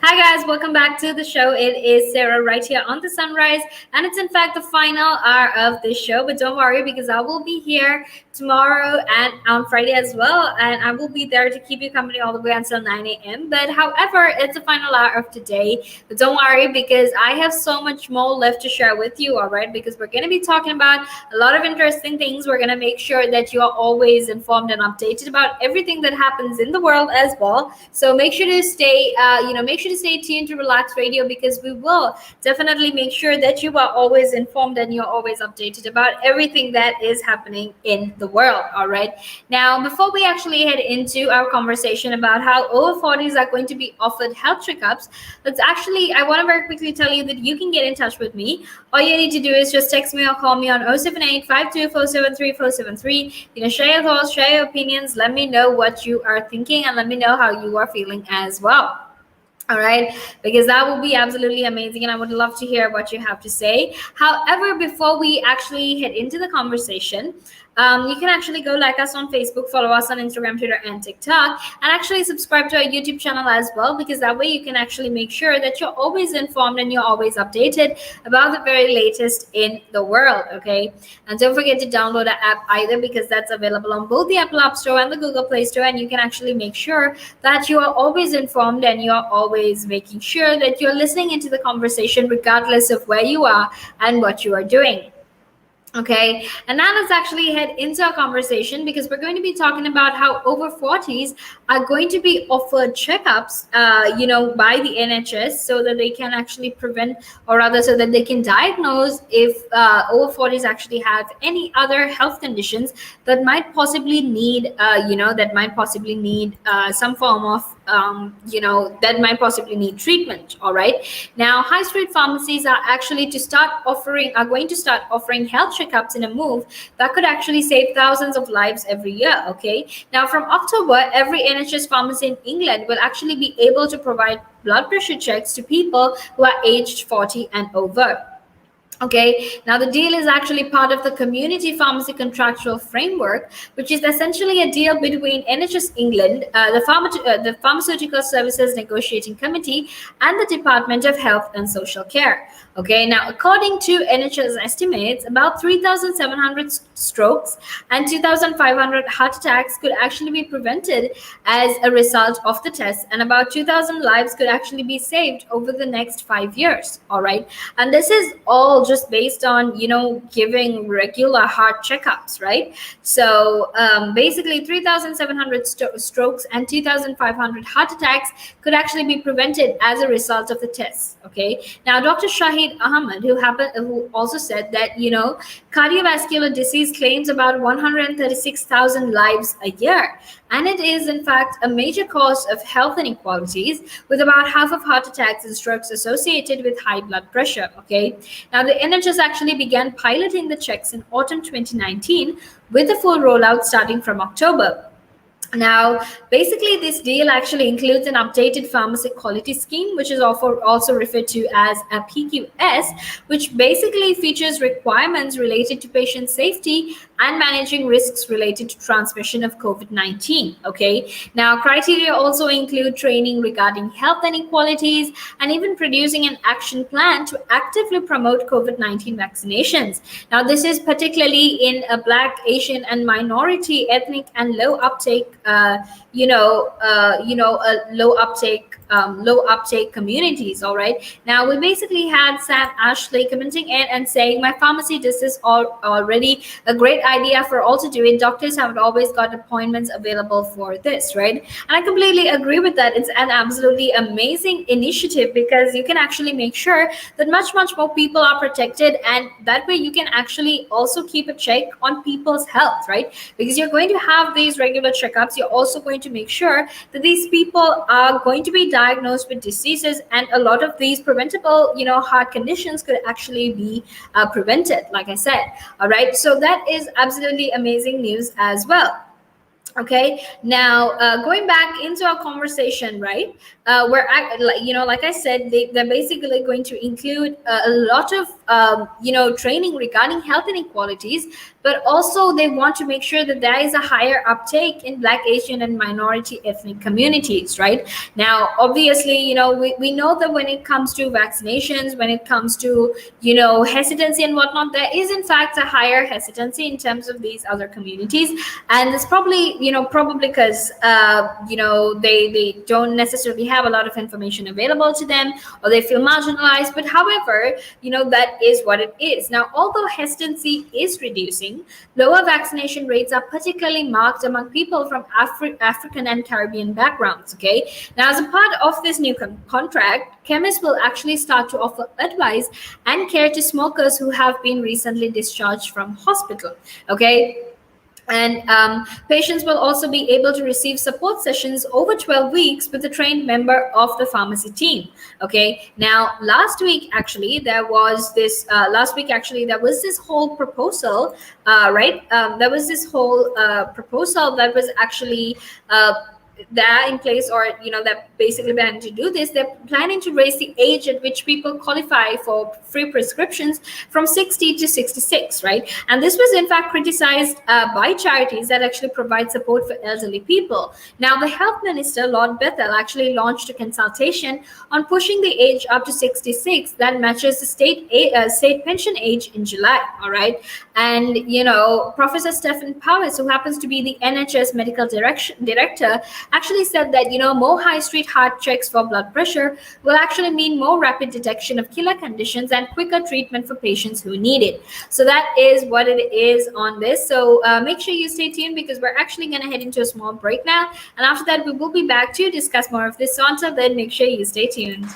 Hi guys, welcome back to the show. It is Sarah right here on the Sunrise, and it's in fact the final hour of this show. But don't worry, because I will be here tomorrow and on Friday as well, and I will be there to keep you company all the way until 9 a.m. But however, it's the final hour of today. But don't worry, because I have so much more left to share with you. All right, because we're going to be talking about a lot of interesting things. We're going to make sure that you are always informed and updated about everything that happens in the world as well. So make sure to stay tuned to Relax Radio, because we will definitely make sure that you are always informed and you're always updated about everything that is happening in the world. All right. Now, before we actually head into our conversation about how over 40s are going to be offered health checkups, I want to very quickly tell you that you can get in touch with me. All you need to do is just text me or call me on 078 share your thoughts, share your opinions. Let me know what you are thinking and let me know how you are feeling as well. All right, because that will be absolutely amazing, and I would love to hear what you have to say. However, before we actually head into the conversation, you can actually go like us on Facebook, follow us on Instagram, Twitter, and TikTok, and actually subscribe to our YouTube channel as well, because that way you can actually make sure that you're always informed and you're always updated about the very latest in the world. Okay, and don't forget to download the app either, because that's available on both the Apple App Store and the Google Play Store, and you can actually make sure that you are always informed and you are always making sure that you're listening into the conversation regardless of where you are and what you are doing. Okay, and now let's actually head into our conversation, because we're going to be talking about how over 40s are going to be offered checkups, by the NHS, so that they can actually prevent, or rather, so that they can diagnose if over 40s actually have any other health conditions that might possibly need, some form of, that might possibly need treatment. All right. Now, high street pharmacies are going to start offering health checkups in a move that could actually save thousands of lives every year. Okay. Now, from October, every NHS pharmacy in England will actually be able to provide blood pressure checks to people who are aged 40 and over. Okay, now the deal is actually part of the Community Pharmacy Contractual Framework, which is essentially a deal between NHS England, the Pharmaceutical Services Negotiating Committee, and the Department of Health and Social Care. Okay, now according to NHS estimates, about 3,700 strokes and 2,500 heart attacks could actually be prevented as a result of the test, and about 2,000 lives could actually be saved over the next 5 years. All right, and this is all just based on giving regular heart checkups, right? So basically 3,700 strokes and 2,500 heart attacks could actually be prevented as a result of the test. Okay, now Dr. Shahid Ahmed, who also said that cardiovascular disease claims about 136,000 lives a year, and it is in fact a major cause of health inequalities, with about half of heart attacks and strokes associated with high blood pressure. Okay, now the NHS actually began piloting the checks in autumn 2019, with the full rollout starting from October. Now, basically, this deal actually includes an updated pharmacy quality scheme, which is also referred to as a PQS, which basically features requirements related to patient safety and managing risks related to transmission of COVID-19. Okay. Now, criteria also include training regarding health inequalities and even producing an action plan to actively promote COVID-19 vaccinations. Now, this is particularly in a Black, Asian, and minority ethnic and low uptake low uptake communities. All right, now we basically had Sam Ashley commenting in and saying, my pharmacy does this already, a great idea for all to do it. Doctors have always got appointments available for this, right? And I completely agree with that. It's an absolutely amazing initiative, because you can actually make sure that much more people are protected, and that way you can actually also keep a check on people's health, right? Because you're going to have these regular checkups, you're also going to make sure that these people are going to be diagnosed with diseases, and a lot of these preventable heart conditions could actually be prevented, like I said. All right, so that is absolutely amazing news as well. Okay, now going back into our conversation, right? Like I said, they're basically going to include a lot of training regarding health inequalities, but also they want to make sure that there is a higher uptake in Black, Asian, and minority ethnic communities, right? Now, obviously, we know that when it comes to vaccinations, when it comes to, hesitancy and whatnot, there is in fact a higher hesitancy in terms of these other communities. And it's probably, probably because, they don't necessarily have a lot of information available to them, or they feel marginalized. But however, that is what it is. Now, although hesitancy is reducing, lower vaccination rates are particularly marked among people from African and Caribbean backgrounds. Okay. Now, as a part of this new contract, chemists will actually start to offer advice and care to smokers who have been recently discharged from hospital. Okay. And patients will also be able to receive support sessions over 12 weeks with a trained member of the pharmacy team. Okay. Now, last week actually there was this whole proposal, right? There was this whole proposal that was actually that in place, or that basically planning to do this. They're planning to raise the age at which people qualify for free prescriptions from 60 to 66, right? And this was in fact criticized by charities that actually provide support for elderly people. Now, the health minister, Lord Bethel, actually launched a consultation on pushing the age up to 66 that matches the state pension age in July. All right. And Professor Stephen Powis, who happens to be the NHS medical director, actually said that more high street heart checks for blood pressure will actually mean more rapid detection of killer conditions and quicker treatment for patients who need it. So that is what it is on this. So make sure you stay tuned, because we're actually going to head into a small break now, and after that we will be back to discuss more of this. So until then, make sure you stay tuned.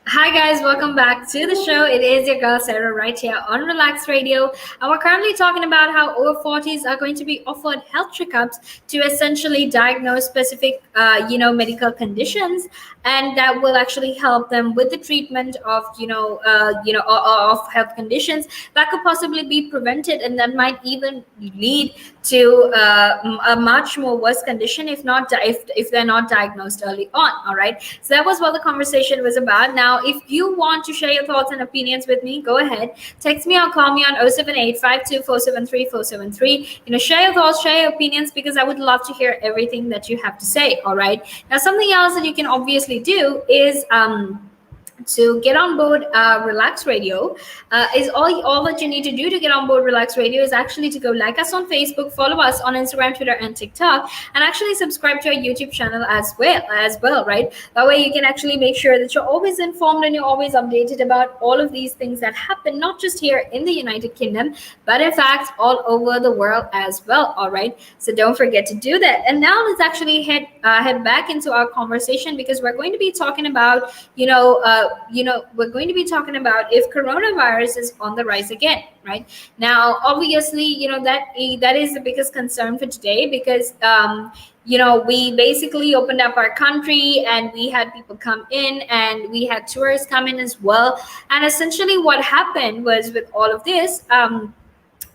Hi guys, welcome back to the show. It is your girl Sarah right here on Relaks Radio, and we're currently talking about how over 40s are going to be offered health checkups to essentially diagnose specific, medical conditions, and that will actually help them with the treatment of, of health conditions that could possibly be prevented, and that might even lead to a much more worse condition if they're not diagnosed early on. All right, so that was what the conversation was about. Now, if you want to share your thoughts and opinions with me, go ahead, text me or call me on 078-52-473-473. Share your thoughts, share your opinions, because I would love to hear everything that you have to say. All right, now something else that you can obviously do is to get on board Relaks Radio, is all that you need to do to get on board Relaks Radio is actually to go like us on Facebook, follow us on Instagram, Twitter, and TikTok, and actually subscribe to our YouTube channel as well, right? That way you can actually make sure that you're always informed and you're always updated about all of these things that happen, not just here in the United Kingdom, but in fact all over the world as well. All right, so don't forget to do that. And now let's actually head back into our conversation, because we're going to be talking about we're going to be talking about if coronavirus is on the rise again. Right now, obviously, that is the biggest concern for today, because we basically opened up our country and we had people come in and we had tourists come in as well. And essentially what happened was, with all of this,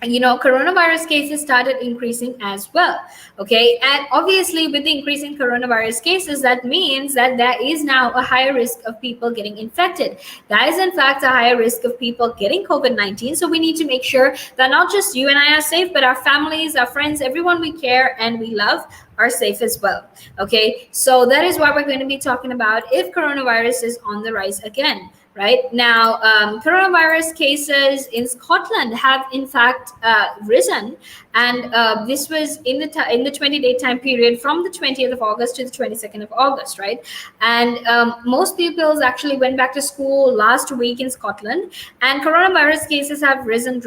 coronavirus cases started increasing as well. Okay, and obviously with the increase in coronavirus cases, that means that there is now a higher risk of people getting infected. That is in fact a higher risk of people getting COVID-19. So we need to make sure that not just you and I are safe, but our families, our friends, everyone we care and we love are safe as well. Okay, so that is what we're going to be talking about if coronavirus is on the rise again. Right now, coronavirus cases in Scotland have in fact risen, and this was in the 20-day time period from the 20th of August to the 22nd of August, right? And most pupils actually went back to school last week in Scotland, and coronavirus cases have risen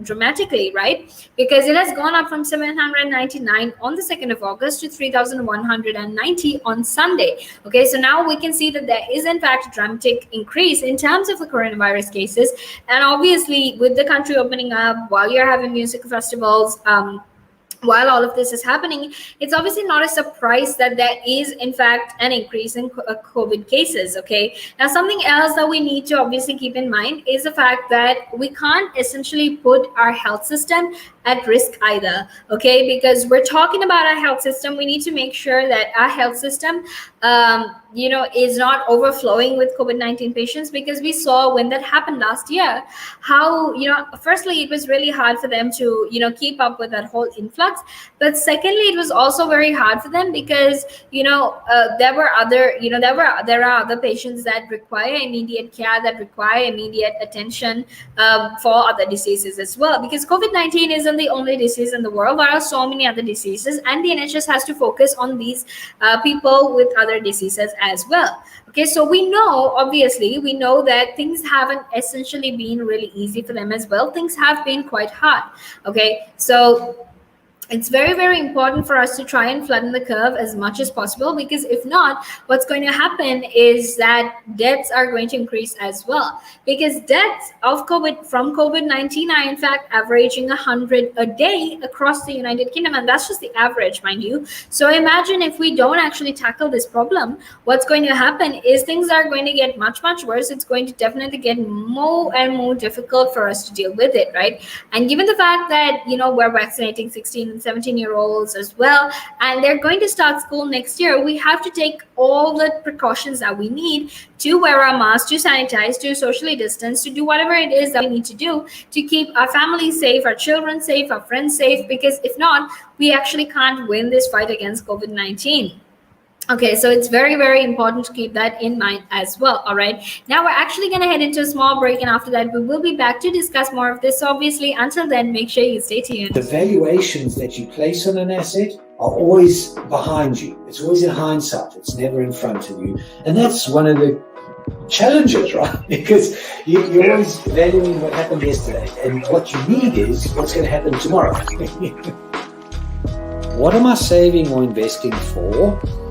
dramatically, right? Because it has gone up from 799 on the 2nd of August to 3,190 on Sunday. Okay, so now we can see that there is in fact a dramatic increase in terms of the coronavirus cases. And obviously with the country opening up, while you're having music festivals, while all of this is happening, it's obviously not a surprise that there is in fact an increase in COVID cases. Okay, now something else that we need to obviously keep in mind is the fact that we can't essentially put our health system at risk either. Okay, because we're talking about our health system, we need to make sure that our health system is not overflowing with COVID-19 patients, because we saw when that happened last year how firstly it was really hard for them to keep up with that whole influx, but secondly it was also very hard for them because there are other patients that require immediate care, that require immediate attention for other diseases as well, because COVID-19 isn't the only disease in the world. There are so many other diseases, and the NHS has to focus on these people with other diseases as well. Okay, so we know that things haven't essentially been really easy for them as well. Things have been quite hard. Okay, so it's very, very important for us to try and flatten the curve as much as possible, because if not, what's going to happen is that deaths are going to increase as well, because deaths from COVID-19 are in fact averaging 100 a day across the United Kingdom, and that's just the average, mind you. So imagine if we don't actually tackle this problem, what's going to happen is things are going to get much, much worse. It's going to definitely get more and more difficult for us to deal with it, right? And given the fact that we're vaccinating 16 and 17-year-olds as well, and they're going to start school next year, we have to take all the precautions that we need to wear our masks, to sanitize, to socially distance, to do whatever it is that we need to do to keep our families safe, our children safe, our friends safe, because if not, we actually can't win this fight against COVID-19. Okay, so it's very, very important to keep that in mind as well. All right, now we're actually going to head into a small break, and after that we will be back to discuss more of this. So obviously until then, make sure you stay tuned. The valuations that you place on an asset are always behind you. It's always in hindsight. It's never in front of you. And that's one of the challenges, right? Because you're always valuing what happened yesterday, and what you need is what's going to happen tomorrow. What am I saving or investing for?